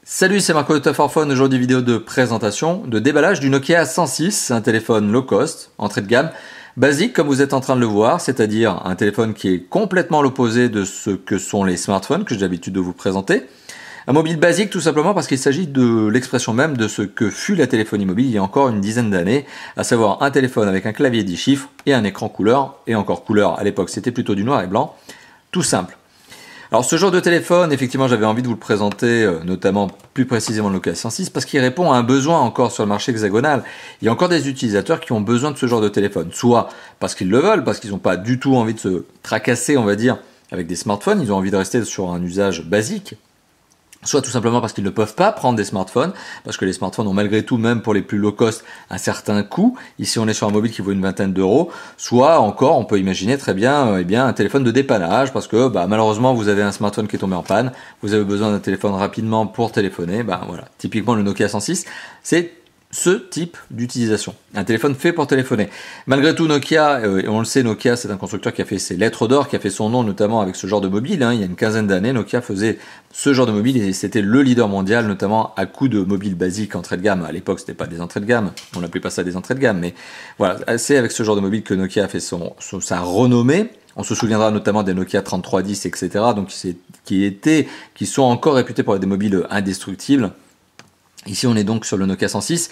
Salut, c'est Marco de Tough for Phone. Aujourd'hui, vidéo de présentation, de déballage du Nokia 106, un téléphone low cost, entrée de gamme, basique comme vous êtes en train de le voir, c'est-à-dire un téléphone qui est complètement l'opposé de ce que sont les smartphones que j'ai l'habitude de vous présenter. Un mobile basique tout simplement parce qu'il s'agit de l'expression même de ce que fut la téléphonie mobile il y a encore une dizaine d'années, à savoir un téléphone avec un clavier 10 chiffres et un écran couleur, et encore couleur à l'époque c'était plutôt du noir et blanc, tout simple. Alors ce genre de téléphone, effectivement j'avais envie de vous le présenter, notamment plus précisément le Nokia 106, parce qu'il répond à un besoin encore sur le marché hexagonal. Il y a encore des utilisateurs qui ont besoin de ce genre de téléphone, soit parce qu'ils le veulent, parce qu'ils n'ont pas du tout envie de se tracasser, on va dire, avec des smartphones, ils ont envie de rester sur un usage basique, soit tout simplement parce qu'ils ne peuvent pas prendre des smartphones, parce que les smartphones ont malgré tout, même pour les plus low cost, un certain coût. Ici on est sur un mobile qui vaut une vingtaine d'euros, soit encore on peut imaginer très bien, un téléphone de dépannage, parce que malheureusement vous avez un smartphone qui est tombé en panne, vous avez besoin d'un téléphone rapidement pour téléphoner, voilà, typiquement le Nokia 106, c'est ce type d'utilisation. Un téléphone fait pour téléphoner. Malgré tout, Nokia, et on le sait, Nokia c'est un constructeur qui a fait ses lettres d'or, qui a fait son nom notamment avec ce genre de mobile. Il y a une quinzaine d'années, Nokia faisait ce genre de mobile et c'était le leader mondial, notamment à coup de mobiles basiques entrée de gamme. À l'époque, c'était pas des entrées de gamme, on n'appelait pas ça des entrées de gamme, mais voilà, c'est avec ce genre de mobile que Nokia a fait sa renommée. On se souviendra notamment des Nokia 3310, etc., donc qui sont encore réputés pour être des mobiles indestructibles. Ici, on est donc sur le Nokia 106,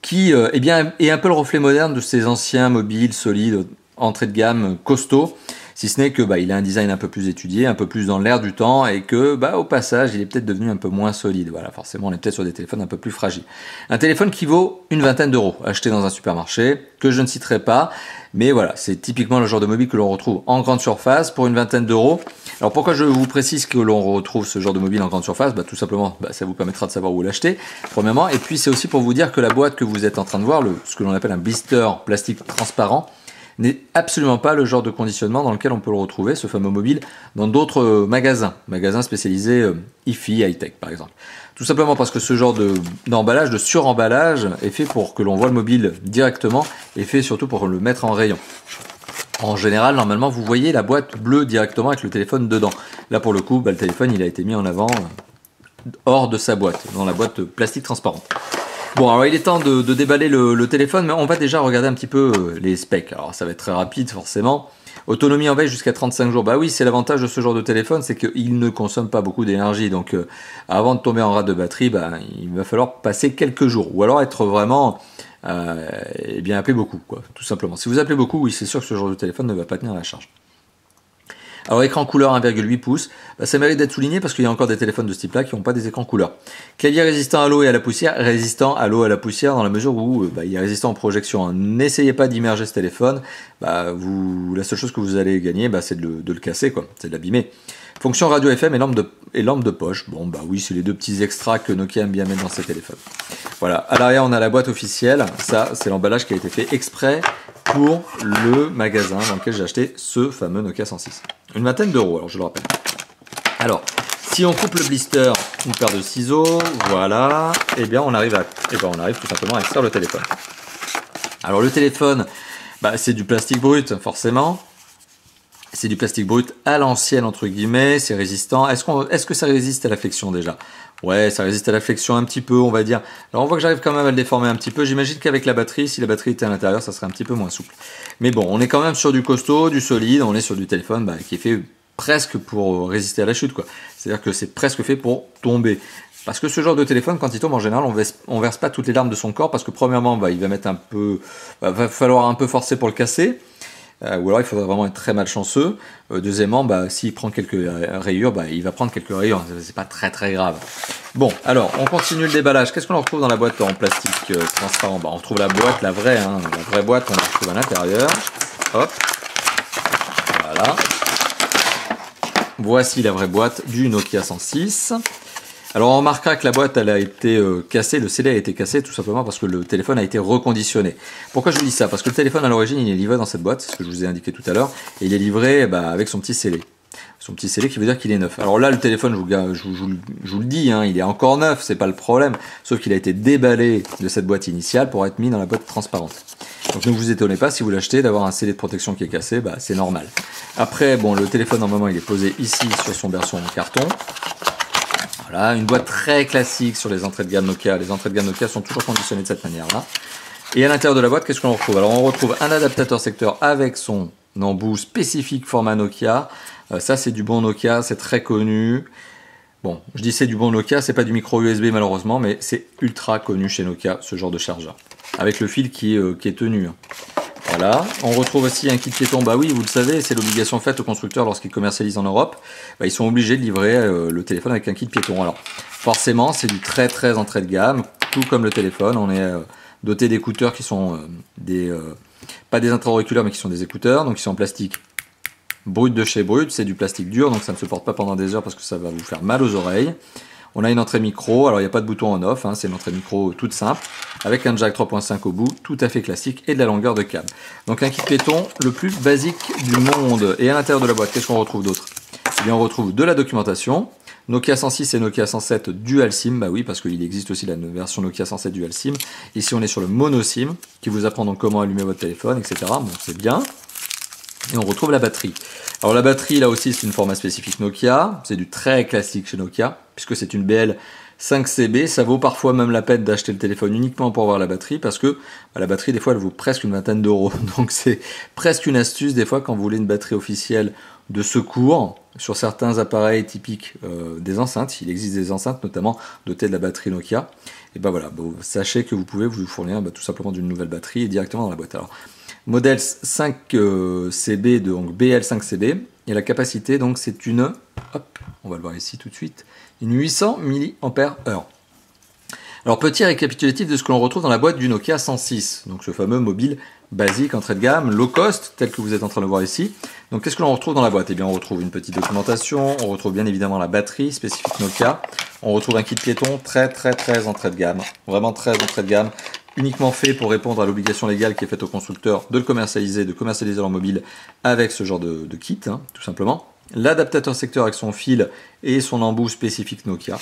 qui est un peu le reflet moderne de ces anciens mobiles solides, entrée de gamme, costauds, si ce n'est que il a un design un peu plus étudié, un peu plus dans l'air du temps, et que au passage, il est peut-être devenu un peu moins solide. Voilà, forcément, on est peut-être sur des téléphones un peu plus fragiles. Un téléphone qui vaut une vingtaine d'euros, acheté dans un supermarché, que je ne citerai pas, mais voilà, c'est typiquement le genre de mobile que l'on retrouve en grande surface pour une vingtaine d'euros. Alors pourquoi je vous précise que l'on retrouve ce genre de mobile en grande surface? Tout simplement, ça vous permettra de savoir où l'acheter, premièrement, et puis c'est aussi pour vous dire que la boîte que vous êtes en train de voir, ce que l'on appelle un blister plastique transparent, n'est absolument pas le genre de conditionnement dans lequel on peut le retrouver, ce fameux mobile, dans d'autres magasins spécialisés hi-fi, high-tech par exemple. Tout simplement parce que ce genre d'emballage, de suremballage, est fait pour que l'on voit le mobile directement, et fait surtout pour le mettre en rayon. En général, normalement, vous voyez la boîte bleue directement avec le téléphone dedans. Là, pour le coup, le téléphone, il a été mis en avant hors de sa boîte, dans la boîte plastique transparente. Bon, alors il est temps de déballer le téléphone, mais on va déjà regarder un petit peu les specs. Alors ça va être très rapide forcément. Autonomie en veille jusqu'à 35 jours. Oui, c'est l'avantage de ce genre de téléphone, c'est qu'il ne consomme pas beaucoup d'énergie. Donc avant de tomber en rate de batterie, il va falloir passer quelques jours. Ou alors être vraiment appeler beaucoup, tout simplement. Si vous appelez beaucoup, oui, c'est sûr que ce genre de téléphone ne va pas tenir la charge. Alors écran couleur 1,8 pouces, ça mérite d'être souligné parce qu'il y a encore des téléphones de ce type là qui n'ont pas des écrans couleur. Clavier résistant à l'eau et à la poussière, dans la mesure où il est résistant aux projections. N'essayez pas d'immerger ce téléphone, la seule chose que vous allez gagner c'est de le casser, c'est de l'abîmer. Fonction radio FM et lampe de poche. Oui, c'est les deux petits extras que Nokia aime bien mettre dans ses téléphones. Voilà, à l'arrière on a la boîte officielle, ça c'est l'emballage qui a été fait exprès pour le magasin dans lequel j'ai acheté ce fameux Nokia 106. Une vingtaine d'euros, alors je le rappelle. Alors, si on coupe le blister, une paire de ciseaux, voilà, on arrive tout simplement à extraire le téléphone. Alors le téléphone, c'est du plastique brut, forcément. C'est du plastique brut à l'ancienne, entre guillemets, c'est résistant. Est-ce que ça résiste à la flexion déjà? Ouais, ça résiste à la flexion un petit peu, on va dire. Alors on voit que j'arrive quand même à le déformer un petit peu. J'imagine qu'avec la batterie, si la batterie était à l'intérieur, ça serait un petit peu moins souple. Mais bon, on est quand même sur du costaud, du solide, on est sur du téléphone qui est fait presque pour résister à la chute, C'est-à-dire que c'est presque fait pour tomber. Parce que ce genre de téléphone, quand il tombe en général, on verse pas toutes les larmes de son corps, parce que premièrement, il va mettre va falloir un peu forcer pour le casser. Ou alors il faudrait vraiment être très malchanceux. Deuxièmement, s'il prend quelques rayures, il va prendre quelques rayures, c'est pas très très grave. Bon, alors on continue le déballage. Qu'est-ce qu'on retrouve dans la boîte en plastique transparent? On retrouve la boîte, la vraie boîte, on la retrouve à l'intérieur. Hop, voilà. Voici la vraie boîte du Nokia 106. Alors on remarquera que la boîte elle a été cassée, le scellé a été cassé tout simplement parce que le téléphone a été reconditionné. Pourquoi je vous dis ça? Parce que le téléphone à l'origine il est livré dans cette boîte, c'est ce que je vous ai indiqué tout à l'heure, et il est livré avec son petit scellé. Son petit scellé qui veut dire qu'il est neuf. Alors là le téléphone, je vous le dis, il est encore neuf, c'est pas le problème, sauf qu'il a été déballé de cette boîte initiale pour être mis dans la boîte transparente. Donc ne vous étonnez pas si vous l'achetez d'avoir un scellé de protection qui est cassé, c'est normal. Après, le téléphone normalement il est posé ici sur son berceau en carton. Voilà, une boîte très classique sur les entrées de gamme Nokia. Les entrées de gamme Nokia sont toujours conditionnées de cette manière-là. Et à l'intérieur de la boîte, qu'est-ce qu'on retrouve? Alors on retrouve un adaptateur secteur avec son embout spécifique format Nokia. Ça c'est du bon Nokia, c'est très connu. Bon, je dis c'est du bon Nokia, c'est pas du micro USB malheureusement, mais c'est ultra connu chez Nokia, ce genre de chargeur. Avec le fil qui est tenu. Voilà, on retrouve aussi un kit piéton. Bah oui, vous le savez, c'est l'obligation faite aux constructeurs lorsqu'ils commercialisent en Europe. Bah, ils sont obligés de livrer le téléphone avec un kit piéton. Alors, forcément, c'est du très entrée de gamme, tout comme le téléphone. On est doté d'écouteurs qui sont pas des intra-auriculaires, mais qui sont des écouteurs, donc ils sont en plastique brut de chez Brut. C'est du plastique dur, donc ça ne se porte pas pendant des heures parce que ça va vous faire mal aux oreilles. On a une entrée micro, alors il n'y a pas de bouton on-off, hein, c'est une entrée micro toute simple, avec un jack 3.5 au bout, tout à fait classique, et de la longueur de câble. Donc un kit piéton le plus basique du monde. Et à l'intérieur de la boîte, qu'est-ce qu'on retrouve d'autre? Eh bien on retrouve de la documentation, Nokia 106 et Nokia 107 Dual SIM, bah oui, parce qu'il existe aussi la version Nokia 107 Dual SIM. Ici on est sur le Mono SIM, qui vous apprend donc comment allumer votre téléphone, etc. Bon, c'est bien. Et on retrouve la batterie. Alors la batterie, là aussi, c'est une format spécifique Nokia. C'est du très classique chez Nokia, puisque c'est une BL 5CB. Ça vaut parfois même la peine d'acheter le téléphone uniquement pour avoir la batterie, parce que la batterie, des fois, elle vaut presque une vingtaine d'euros. Donc c'est presque une astuce, des fois, quand vous voulez une batterie officielle de secours, sur certains appareils typiques des enceintes. Il existe des enceintes, notamment dotées de la batterie Nokia. Et ben voilà, bon, sachez que vous pouvez vous fournir tout simplement d'une nouvelle batterie directement dans la boîte. Alors, modèle 5CB, donc BL5CB, et la capacité, donc c'est une, hop, on va le voir ici tout de suite, une 800 mAh. Alors petit récapitulatif de ce que l'on retrouve dans la boîte du Nokia 106, donc ce fameux mobile basique, entrée de gamme, low cost, tel que vous êtes en train de le voir ici. Donc qu'est-ce que l'on retrouve dans la boîte? Eh bien on retrouve une petite documentation, on retrouve bien évidemment la batterie spécifique Nokia, on retrouve un kit piéton très entrée de gamme, vraiment très entrée de gamme, uniquement fait pour répondre à l'obligation légale qui est faite aux constructeurs de commercialiser leur mobile avec ce genre de kit, hein, tout simplement. L'adaptateur secteur avec son fil et son embout spécifique Nokia.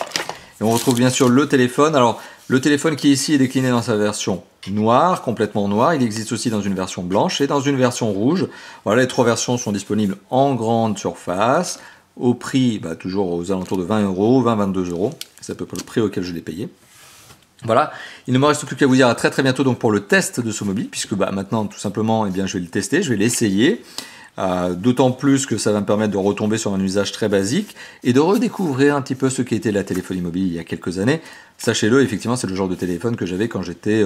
Et on retrouve bien sûr le téléphone. Alors, le téléphone qui ici est décliné dans sa version noire, complètement noire. Il existe aussi dans une version blanche et dans une version rouge. Voilà, les trois versions sont disponibles en grande surface, au prix toujours aux alentours de 20 euros, 20-22 euros. C'est à peu près le prix auquel je l'ai payé. Voilà, il ne me reste plus qu'à vous dire à très bientôt donc pour le test de ce mobile, puisque maintenant tout simplement je vais le tester, je vais l'essayer, d'autant plus que ça va me permettre de retomber sur un usage très basique et de redécouvrir un petit peu ce qu'était la téléphonie mobile il y a quelques années. Sachez-le, effectivement c'est le genre de téléphone que j'avais quand j'étais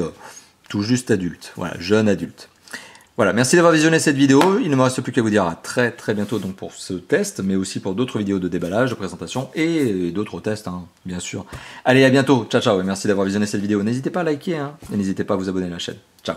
tout juste adulte, voilà, jeune adulte. Voilà, merci d'avoir visionné cette vidéo. Il ne me reste plus qu'à vous dire à très bientôt donc pour ce test, mais aussi pour d'autres vidéos de déballage, de présentation et d'autres tests, hein, bien sûr. Allez, à bientôt. Ciao, ciao. Et merci d'avoir visionné cette vidéo. N'hésitez pas à liker et n'hésitez pas à vous abonner à la chaîne. Ciao.